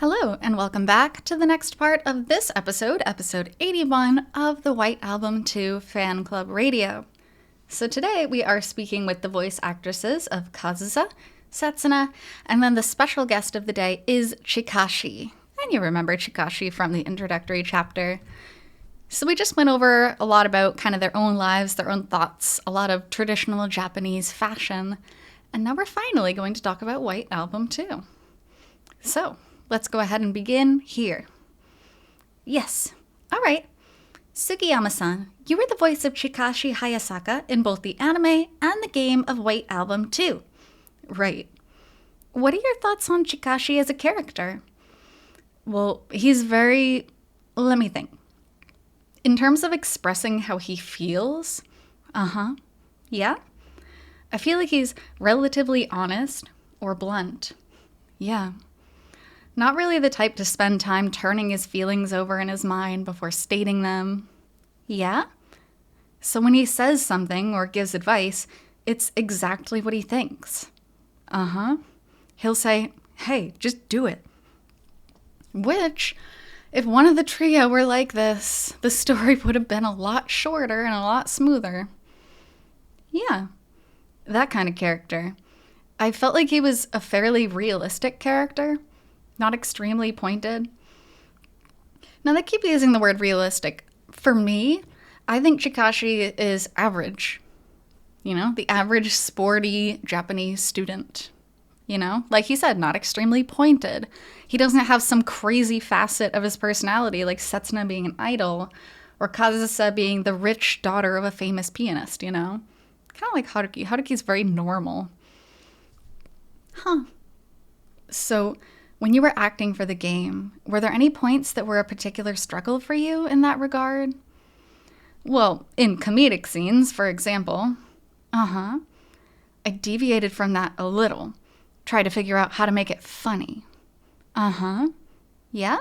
Hello, and welcome back to the next part of this episode, episode 81 of the White Album 2 Fan Club Radio. So today we are speaking with the voice actresses of Kazusa, Setsuna, and then the special guest of the day is Chikashi. And you remember Chikashi from the introductory chapter. So we just went over a lot about kind of their own lives, their own thoughts, a lot of traditional Japanese fashion, and now we're finally going to talk about White Album 2. So, let's go ahead and begin here. Yes. All right. Sukiyamasan, you were the voice of Chikashi Hayasaka in both the anime and the game of White Album 2. Right. What are your thoughts on Chikashi as a character? Well, he's very... Let me think. In terms of expressing how he feels, yeah. I feel like he's relatively honest or blunt. Yeah. Not really the type to spend time turning his feelings over in his mind before stating them. Yeah? So when he says something or gives advice, it's exactly what he thinks. He'll say, hey, just do it. Which, if one of the trio were like this, the story would have been a lot shorter and a lot smoother. Yeah, that kind of character. I felt like he was a fairly realistic character. Not extremely pointed. Now, they keep using the word realistic. For me, I think Chikashi is average. You know, the average sporty Japanese student. You know, like he said, not extremely pointed. He doesn't have some crazy facet of his personality like Setsuna being an idol or Kazusa being the rich daughter of a famous pianist, you know? Kind of like Haruki. Haruki's very normal. So... when you were acting for the game, were there any points that were a particular struggle for you in that regard? Well, in comedic scenes, for example. I deviated from that a little. Tried to figure out how to make it funny. Yeah?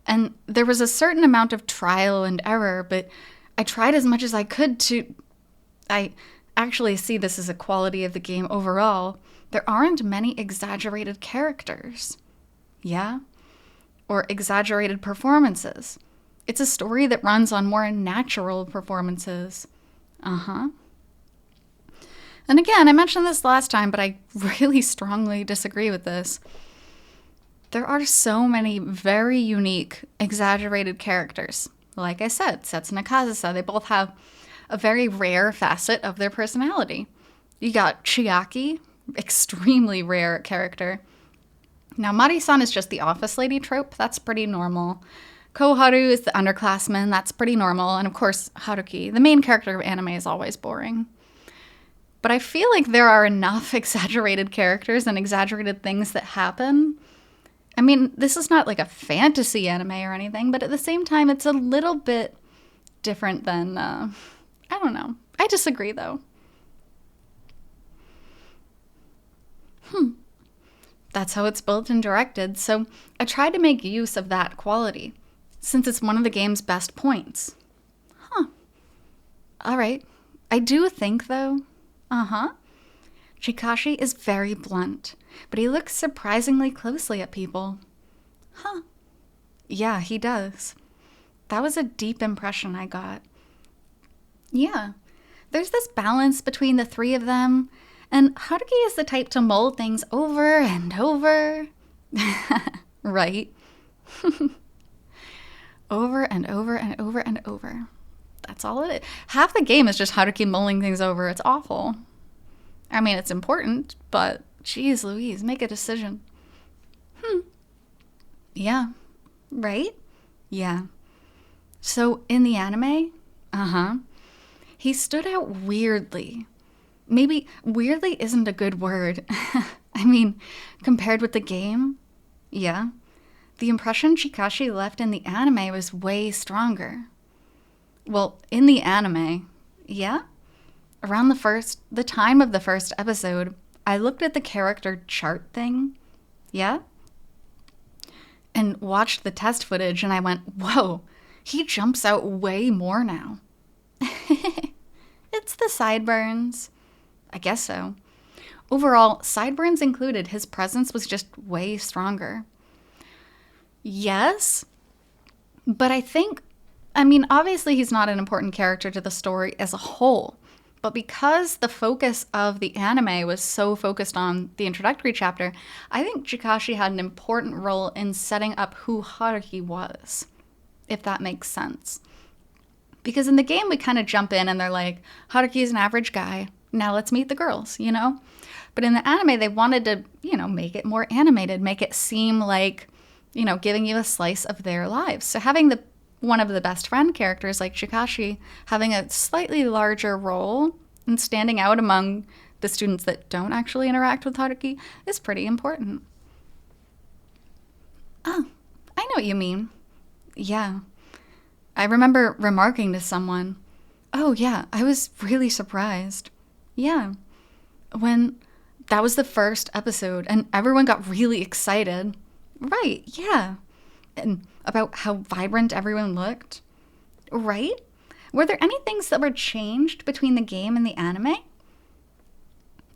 And there was a certain amount of trial and error, but I tried as much as I could to... I actually see this as a quality of the game overall. There aren't many exaggerated characters. Yeah? Or exaggerated performances. It's a story that runs on more natural performances. And again, I mentioned this last time, but I really strongly disagree with this. There are so many very unique, exaggerated characters. Like I said, Setsuna and Kazusa, they both have a very rare facet of their personality. You got Chiaki, extremely rare character. Now, Mari-san is just the office lady trope. That's pretty normal. Koharu is the underclassman. That's pretty normal. And of course, Haruki, the main character of anime, is always boring. But I feel like there are enough exaggerated characters and exaggerated things that happen. I mean, this is not like a fantasy anime or anything, but at the same time, it's a little bit different than, I don't know. I disagree, though. That's how it's built and directed, so I tried to make use of that quality, since it's one of the game's best points. Alright. I do think, though, Jikashi is very blunt, but he looks surprisingly closely at people. Yeah, he does. That was a deep impression I got. Yeah, there's this balance between the three of them, and Haruki is the type to mull things over and over. Right? Over and over and over and over. That's all it is. Half the game is just Haruki mulling things over. It's awful. I mean, it's important, but geez Louise, make a decision. Yeah. Right? Yeah. So, in the anime, he stood out weirdly. Maybe weirdly isn't a good word. I mean, compared with the game, yeah. The impression Chikashi left in the anime was way stronger. Well, in the anime, yeah. Around the time of the first episode, I looked at the character chart thing, yeah, and watched the test footage, and I went, whoa, he jumps out way more now. It's the sideburns. I guess so. Overall, sideburns included, his presence was just way stronger. Yes, but obviously he's not an important character to the story as a whole. But because the focus of the anime was so focused on the introductory chapter, I think Jikashi had an important role in setting up who Haruki was, if that makes sense. Because in the game, we kind of jump in and they're like, Haruki is an average guy. Now let's meet the girls, you know? But in the anime, they wanted to, make it more animated, make it seem like, giving you a slice of their lives. So having one of the best friend characters like Chikashi having a slightly larger role and standing out among the students that don't actually interact with Haruki is pretty important. Oh, I know what you mean. Yeah. I remember remarking to someone, oh yeah, I was really surprised. Yeah. When that was the first episode and everyone got really excited. Right, yeah. And about how vibrant everyone looked. Right? Were there any things that were changed between the game and the anime?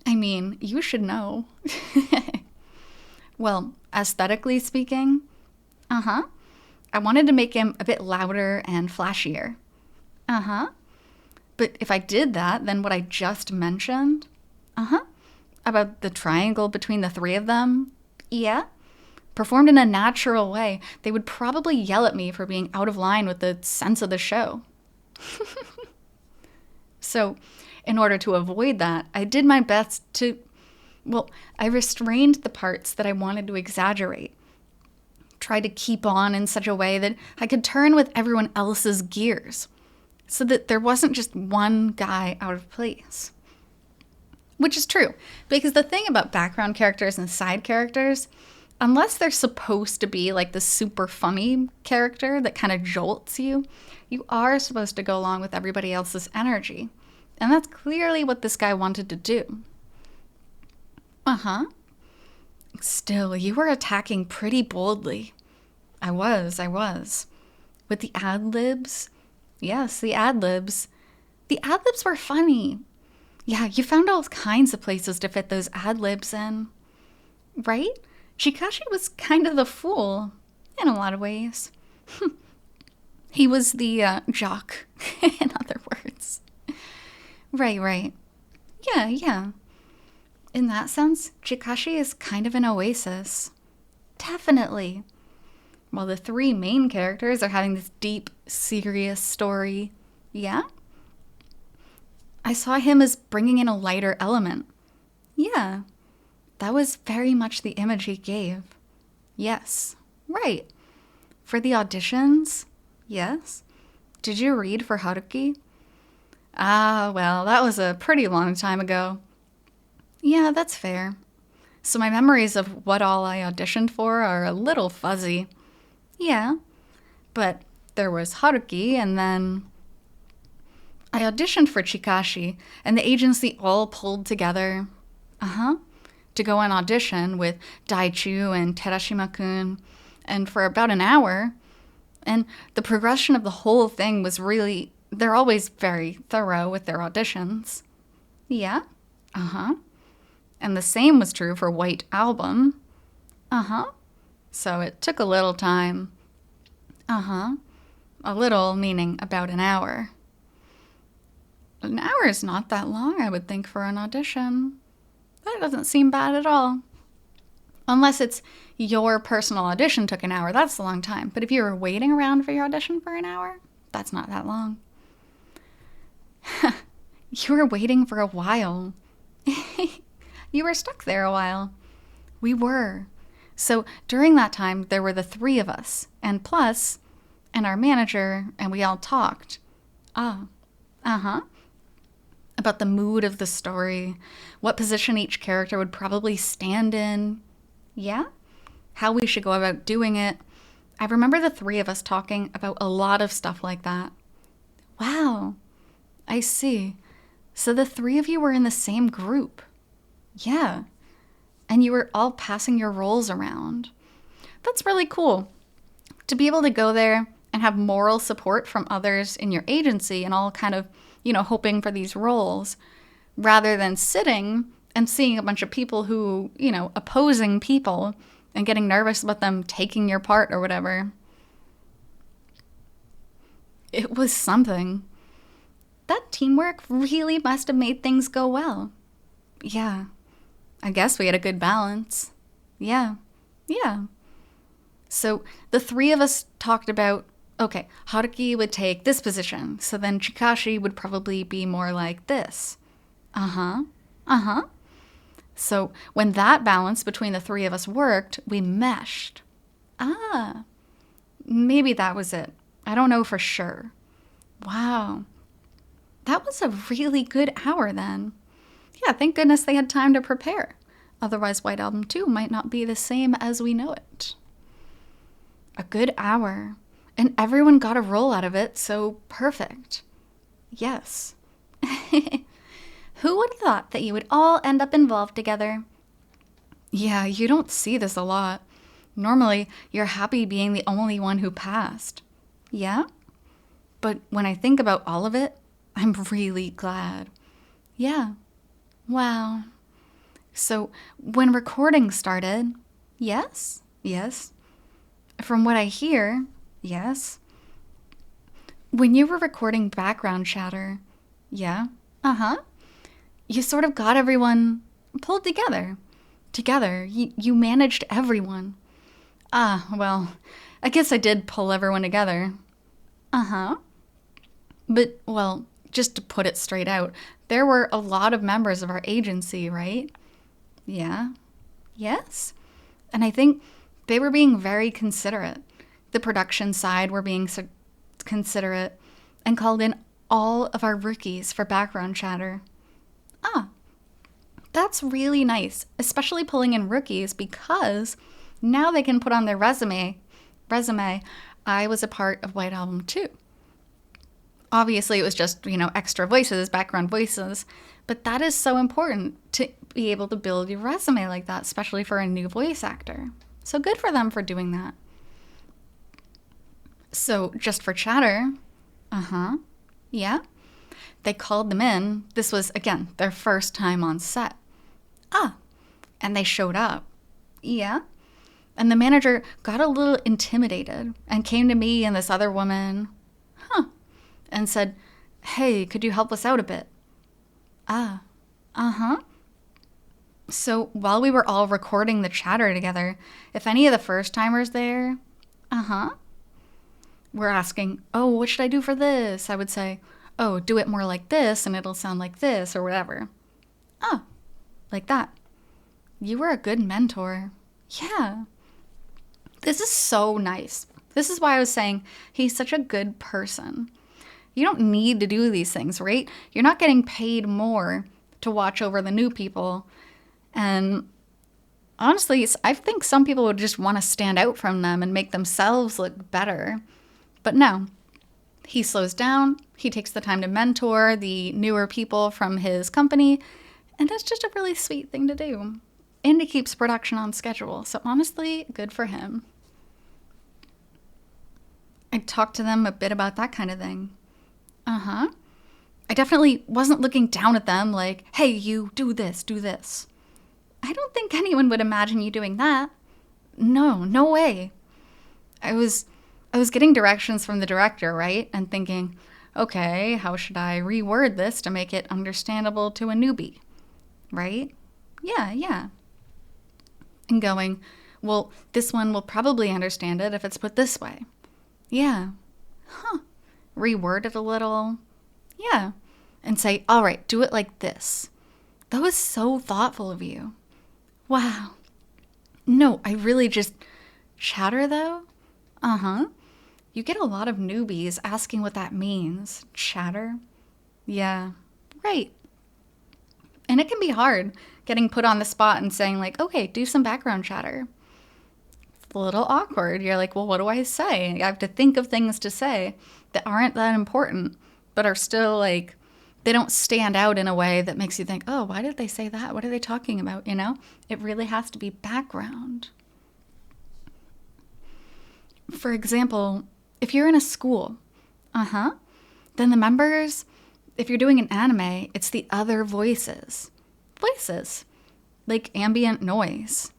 I mean, you should know. Well, aesthetically speaking, I wanted to make him a bit louder and flashier. But if I did that, then what I just mentioned, about the triangle between the three of them, yeah, performed in a natural way, they would probably yell at me for being out of line with the sense of the show. So, in order to avoid that, I did my best I restrained the parts that I wanted to exaggerate. Tried to keep on in such a way that I could turn with everyone else's gears, so that there wasn't just one guy out of place. Which is true, because the thing about background characters and side characters, unless they're supposed to be like the super funny character that kind of jolts you, you are supposed to go along with everybody else's energy. And that's clearly what this guy wanted to do. Still, you were attacking pretty boldly. I was. With the ad-libs? Yes, the ad-libs. The ad-libs were funny. Yeah, you found all kinds of places to fit those ad-libs in. Right? Chikashi was kind of the fool, in a lot of ways. He was the jock, in other words. Right. Yeah. In that sense, Jikashi is kind of an oasis. Definitely. While the three main characters are having this deep, serious story. Yeah? I saw him as bringing in a lighter element. Yeah. That was very much the image he gave. Yes. Right. For the auditions? Yes. Did you read for Haruki? Well, that was a pretty long time ago. Yeah, that's fair. So my memories of what all I auditioned for are a little fuzzy. Yeah. But there was Haruki, and then I auditioned for Chikashi, and the agency all pulled together. To go on audition with Daichu and Terashima-kun, and for about an hour. And the progression of the whole thing was really, they're always very thorough with their auditions. Yeah? And the same was true for White Album. So it took a little time. A little meaning about an hour. An hour is not that long, I would think, for an audition. That doesn't seem bad at all. Unless it's your personal audition took an hour, that's a long time. But if you were waiting around for your audition for an hour, that's not that long. You were waiting for a while. You were stuck there a while. We were. So during that time, there were the three of us, and our manager, and we all talked. About the mood of the story, what position each character would probably stand in. Yeah? How we should go about doing it. I remember the three of us talking about a lot of stuff like that. Wow. I see. So the three of you were in the same group. Yeah. And you were all passing your roles around. That's really cool. To be able to go there and have moral support from others in your agency and all kind of, hoping for these roles, rather than sitting and seeing a bunch of people who, opposing people and getting nervous about them taking your part or whatever. It was something. That teamwork really must have made things go well. Yeah, I guess we had a good balance. Yeah. So the three of us talked about, okay, Haruki would take this position, so then Chikashi would probably be more like this. So when that balance between the three of us worked, we meshed. Maybe that was it. I don't know for sure. Wow. That was a really good hour then. Yeah, thank goodness they had time to prepare. Otherwise, White Album 2 might not be the same as we know it. A good hour. And everyone got a roll out of it, so perfect. Yes. Who would have thought that you would all end up involved together? Yeah, you don't see this a lot. Normally, you're happy being the only one who passed. Yeah? But when I think about all of it, I'm really glad. Yeah. Wow. So, when recording started, yes? From what I hear, yes. When you were recording background chatter, yeah? You sort of got everyone pulled together. You managed everyone. Well, I guess I did pull everyone together. But, well, just to put it straight out, there were a lot of members of our agency, right? Yeah. Yes. And I think they were being very considerate. The production side were being considerate and called in all of our rookies for background chatter. That's really nice, especially pulling in rookies because now they can put on their resume, I was a part of White Album 2. Obviously, it was just, extra voices, background voices, but that is so important to be able to build your resume like that, especially for a new voice actor. So good for them for doing that. So just for chatter, yeah, they called them in. This was, again, their first time on set. And they showed up. Yeah. And the manager got a little intimidated and came to me and this other woman, and said, hey, could you help us out a bit? So while we were all recording the chatter together, if any of the first timers there, were asking, oh, what should I do for this? I would say, oh, do it more like this and it'll sound like this or whatever. Like that. You were a good mentor. Yeah. This is so nice. This is why I was saying he's such a good person. You don't need to do these things, right? You're not getting paid more to watch over the new people. And honestly, I think some people would just want to stand out from them and make themselves look better. But no, he slows down. He takes the time to mentor the newer people from his company. And that's just a really sweet thing to do. And he keeps production on schedule. So honestly, good for him. I talked to them a bit about that kind of thing. I definitely wasn't looking down at them like, hey, you do this. I don't think anyone would imagine you doing that. No way. I was getting directions from the director, right? And thinking, okay, how should I reword this to make it understandable to a newbie? Right? Yeah. And going, well, this one will probably understand it if it's put this way. Yeah. Reword it a little. Yeah. And say, all right, do it like this. That was so thoughtful of you. Wow. No, I really just... Chatter, though? You get a lot of newbies asking what that means. Chatter? Yeah. Right. And it can be hard getting put on the spot and saying like, okay, do some background chatter. It's a little awkward. You're like, well, what do I say? I have to think of things to say that aren't that important, but are still like, they don't stand out in a way that makes you think, oh, why did they say that? What are they talking about? It really has to be background. For example, if you're in a school, then the members, if you're doing an anime, it's the other voices. Voices. Like ambient noise.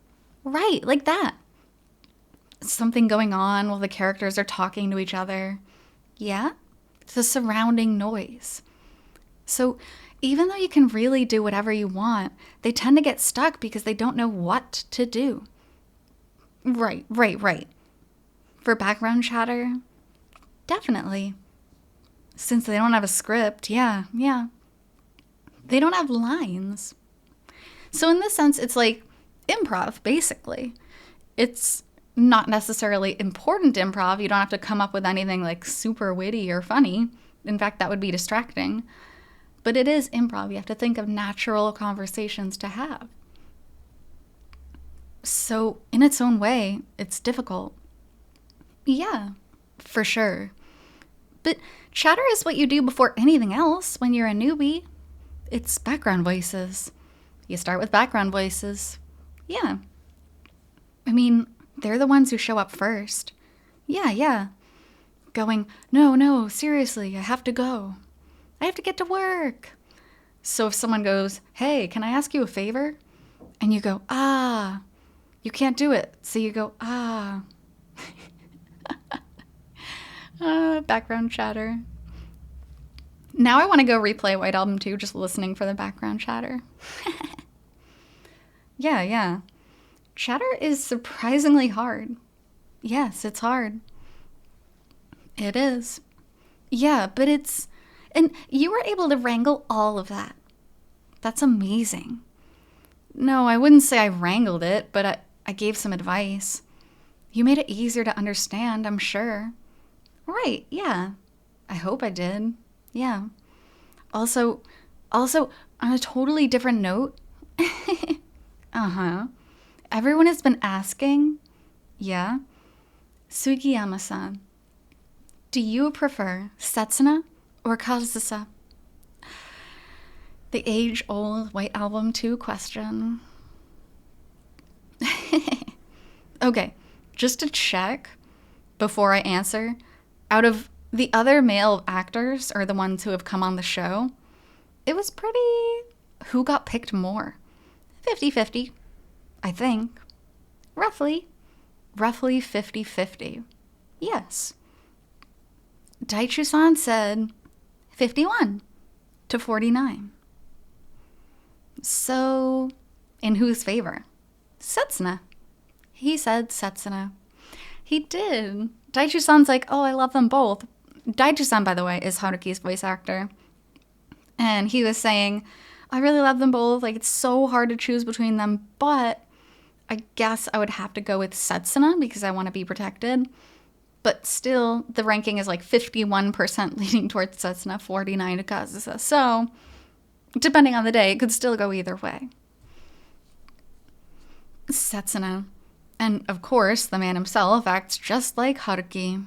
Right, like that. something going on while the characters are talking to each other. Yeah? The surrounding noise. So even though you can really do whatever you want, they tend to get stuck because they don't know what to do. Right. For background chatter, definitely. Since they don't have a script, yeah. They don't have lines. So in this sense, it's like improv, basically. It's not necessarily important improv. You don't have to come up with anything like super witty or funny. In fact, that would be distracting. But it is improv. You have to think of natural conversations to have. So in its own way, it's difficult. Yeah, for sure. But chatter is what you do before anything else when you're a newbie. It's background voices. You start with background voices. Yeah. I mean, they're the ones who show up first. Yeah. Going, no, seriously, I have to go. I have to get to work. So if someone goes, hey, can I ask you a favor? And you go, you can't do it. So you go, background chatter. Now I want to go replay White Album 2 just listening for the background chatter. Yeah. Chatter is surprisingly hard. Yes, it's hard. It is. Yeah, but it's... And you were able to wrangle all of that. That's amazing. No, I wouldn't say I wrangled it, but I gave some advice. You made it easier to understand, I'm sure. Right, yeah. I hope I did. Yeah. Also, on a totally different note. Everyone has been asking. Yeah. Sukiyamasan, do you prefer Setsuna or Kazusa? The age-old White Album 2 question. Okay, just to check before I answer, out of the other male actors, or the ones who have come on the show, it was pretty... Who got picked more? 50-50, I think. Roughly 50-50. Yes. Daichu-san said 51-49. So, in whose favor? Setsuna. He said Setsuna. He did. Daichu-san's like, oh, I love them both. Daichu-san, by the way, is Haruki's voice actor. And he was saying, I really love them both. Like, it's so hard to choose between them, but I guess I would have to go with Setsuna because I want to be protected. But still, the ranking is like 51% leaning towards Setsuna, 49 to Kazusa. So, depending on the day, it could still go either way. Setsuna. And of course, the man himself acts just like Haruki.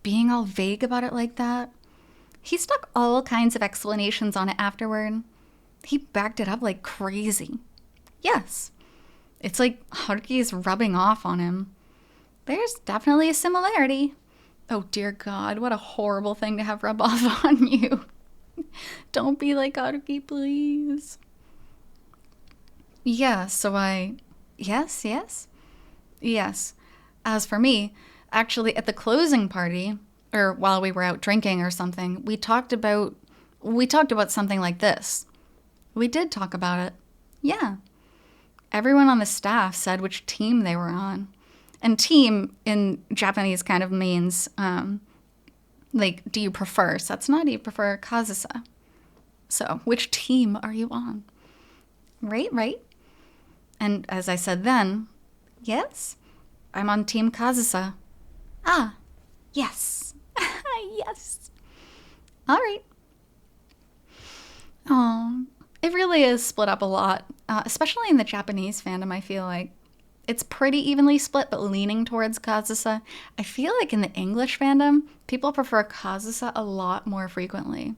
Being all vague about it like that. He stuck all kinds of explanations on it afterward. He backed it up like crazy. Yes. It's like Haruki is rubbing off on him. There's definitely a similarity. Oh dear God, what a horrible thing to have rub off on you. Don't be like Haruki, please. Yeah, so Yes. As for me, actually at the closing party, or while we were out drinking or something, we talked about something like this. We did talk about it. Yeah. Everyone on the staff said which team they were on. And team in Japanese kind of means, like, do you prefer Setsuna? Do you prefer Kazusa? So, which team are you on? Right. And as I said then, yes, I'm on Team Kazusa. Yes. Yes. All right. It really is split up a lot, especially in the Japanese fandom, I feel like. It's pretty evenly split, but leaning towards Kazusa. I feel like in the English fandom, people prefer Kazusa a lot more frequently.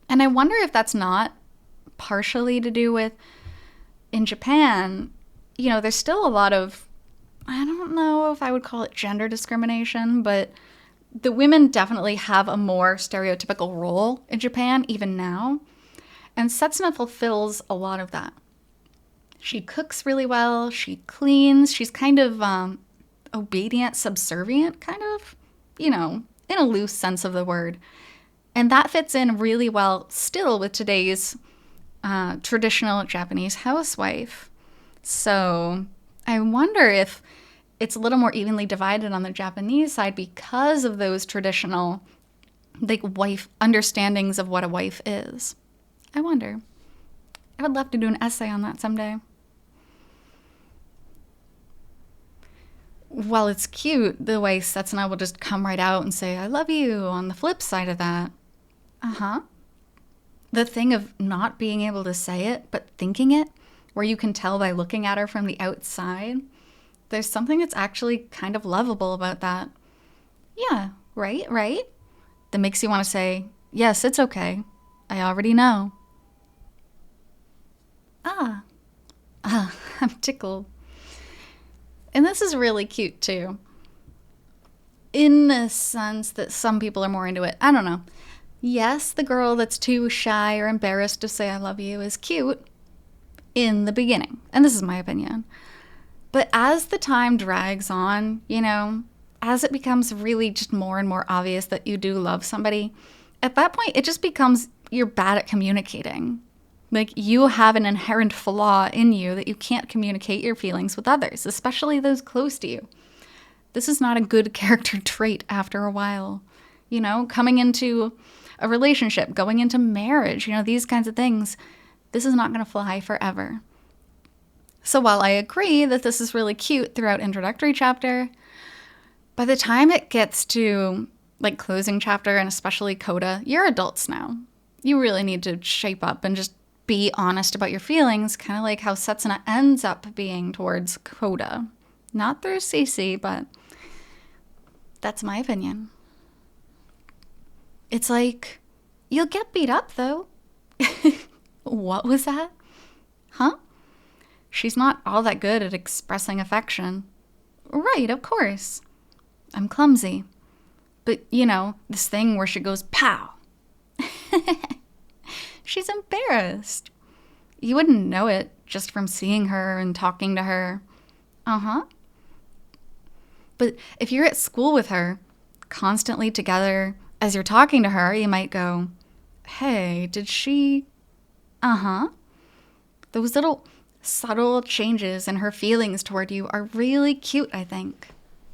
And I wonder if that's not partially to do with, in Japan, you know, there's still a lot of, I don't know if I would call it gender discrimination, but the women definitely have a more stereotypical role in Japan, even now. And Setsuna fulfills a lot of that. She cooks really well, she cleans, she's kind of obedient, subservient, kind of, you know, in a loose sense of the word. And that fits in really well still with today's traditional Japanese housewife. So I wonder if it's a little more evenly divided on the Japanese side because of those traditional, like, wife understandings of what a wife is. I wonder. I would love to do an essay on that someday. While it's cute the way Setsuna will just come right out and say, I love you, on the flip side of that, the thing of not being able to say it, but thinking it, where you can tell by looking at her from the outside, there's something that's actually kind of lovable about that. Yeah, right? That makes you want to say, yes, it's okay. I already know. I'm tickled. And this is really cute too. In the sense that some people are more into it. I don't know. Yes, the girl that's too shy or embarrassed to say I love you is cute in the beginning. And this is my opinion. But as the time drags on, you know, as it becomes really just more and more obvious that you do love somebody, at that point it just becomes you're bad at communicating. Like, you have an inherent flaw in you that you can't communicate your feelings with others, especially those close to you. This is not a good character trait after a while. You know, coming into a relationship, going into marriage, you know, these kinds of things, this is not going to fly forever. So while I agree that this is really cute throughout introductory chapter, by the time it gets to, like, closing chapter, and especially Coda, you're adults now. You really need to shape up and just be honest about your feelings, kind of like how Setsuna ends up being towards Coda. Not through Cece, but that's my opinion. It's like, you'll get beat up, though. What was that? Huh? She's not all that good at expressing affection. Right, of course. I'm clumsy. But, you know, this thing where she goes, pow. She's embarrassed. You wouldn't know it just from seeing her and talking to her. But if you're at school with her, constantly together, as you're talking to her, you might go, hey, did she... Those little subtle changes in her feelings toward you are really cute, I think.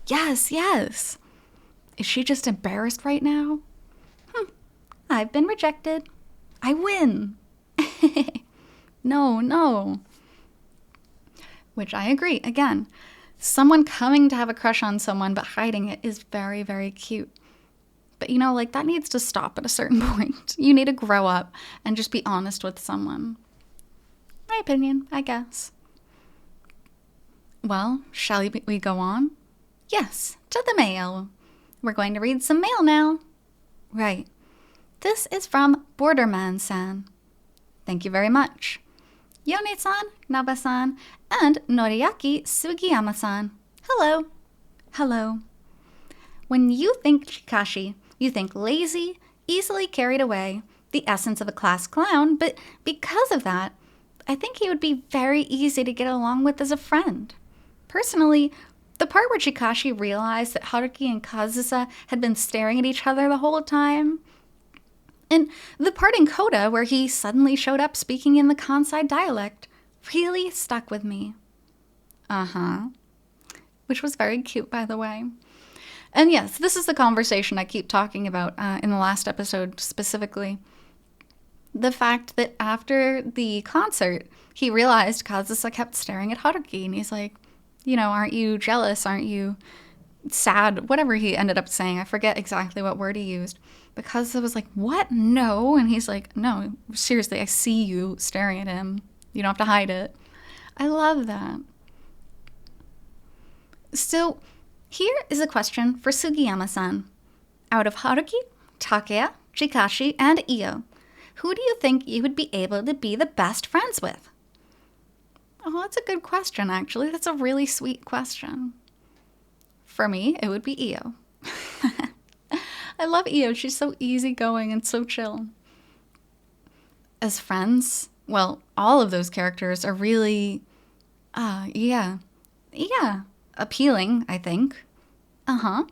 Yes. Is she just embarrassed right now? I've been rejected. I win. No. Which I agree. Again, someone coming to have a crush on someone but hiding it is very, very cute. But, you know, like, that needs to stop at a certain point. You need to grow up and just be honest with someone. My opinion, I guess. Well, shall we go on? Yes, to the mail. We're going to read some mail now. Right. This is from Borderman-san. Thank you very much. Yone-san, Naba-san, and Noriaki Sugiyama-san. Hello. When you think Chikashi, you think lazy, easily carried away, the essence of a class clown, but because of that, I think he would be very easy to get along with as a friend. Personally, the part where Chikashi realized that Haruki and Kazusa had been staring at each other the whole time, and the part in Coda where he suddenly showed up speaking in the Kansai dialect really stuck with me. Which was very cute, by the way. And yes, this is the conversation I keep talking about in the last episode specifically. The fact that after the concert, he realized Kazusa kept staring at Haruki, and he's like, you know, aren't you jealous? Aren't you sad? Whatever he ended up saying. I forget exactly what word he used. But Kazusa was like, what? No. And he's like, no, seriously, I see you staring at him. You don't have to hide it. I love that. So here is a question for Sugiyama-san. Out of Haruki, Takeya, Jikashi, and Io, who do you think you would be able to be the best friends with? Oh, that's a good question, actually. That's a really sweet question. For me, it would be Io. I love Io. She's so easygoing and so chill. As friends, well, all of those characters are really, yeah. appealing, I think. Uh-huh.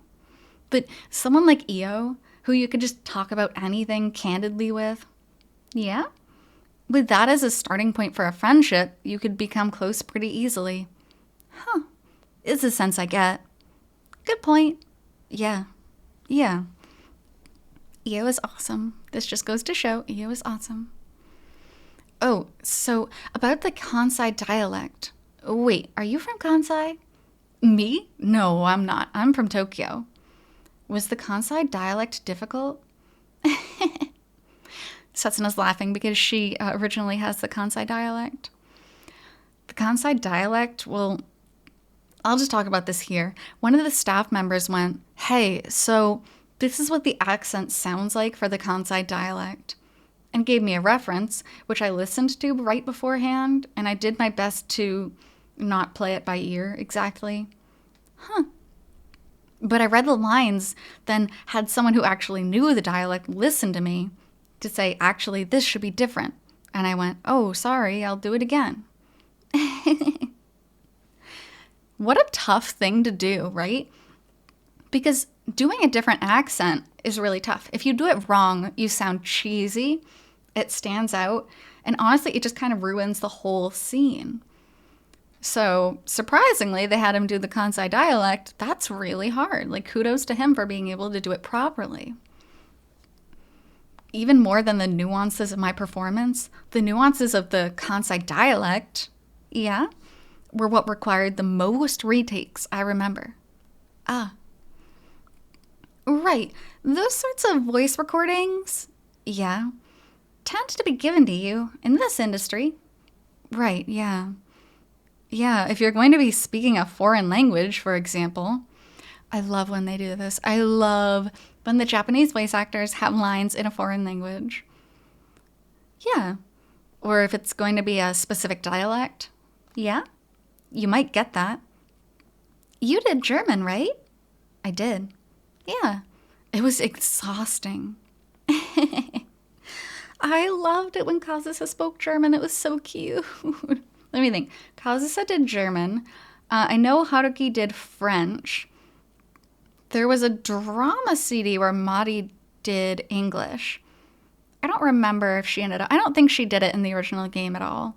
But someone like Io, who you could just talk about anything candidly with, yeah? With that as a starting point for a friendship, you could become close pretty easily. Huh. Is the sense I get. Good point. Yeah. Yeah. Io is awesome. This just goes to show Io is awesome. Oh, so about the Kansai dialect. Wait, are you from Kansai? Me? No, I'm not. I'm from Tokyo. Was the Kansai dialect difficult? Setsuna's laughing because she originally has the Kansai dialect. The Kansai dialect, well, I'll just talk about this here. One of the staff members went, "Hey, so this is what the accent sounds like for the Kansai dialect," and gave me a reference, which I listened to right beforehand, and I did my best to not play it by ear exactly. Huh. But I read the lines, then had someone who actually knew the dialect listen to me to say, actually, this should be different. And I went, oh, sorry, I'll do it again. What a tough thing to do, right? Because doing a different accent is really tough. If you do it wrong, you sound cheesy, it stands out, and honestly, it just kind of ruins the whole scene. So, surprisingly, they had him do the Kansai dialect. That's really hard. Like, kudos to him for being able to do it properly. Even more than the nuances of my performance, the nuances of the Kansai dialect, yeah, were what required the most retakes, I remember. Ah. Right. Those sorts of voice recordings, yeah, tend to be given to you in this industry. Right, yeah. Yeah, if you're going to be speaking a foreign language, for example, I love when they do this. I love when the Japanese voice actors have lines in a foreign language. Yeah. Or if it's going to be a specific dialect. Yeah, you might get that. You did German, right? I did. Yeah. It was exhausting. I loved it when Kazusa spoke German. It was so cute. Let me think. Kazusa did German. I know Haruki did French. There was a drama CD where Mari did English. I don't remember if she ended up... I don't think she did it in the original game at all.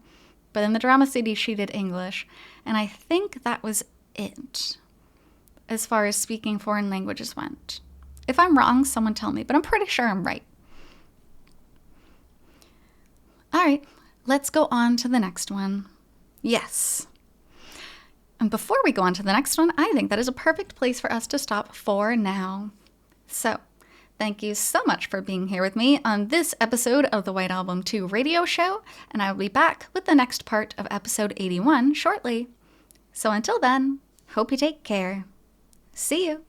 But in the drama CD, she did English. And I think that was it, as far as speaking foreign languages went. If I'm wrong, someone tell me, but I'm pretty sure I'm right. All right, let's go on to the next one. Yes. And before we go on to the next one, I think that is a perfect place for us to stop for now. So, thank you so much for being here with me on this episode of the White Album 2 radio show, and I will be back with the next part of episode 81 shortly. So until then, hope you take care. See you.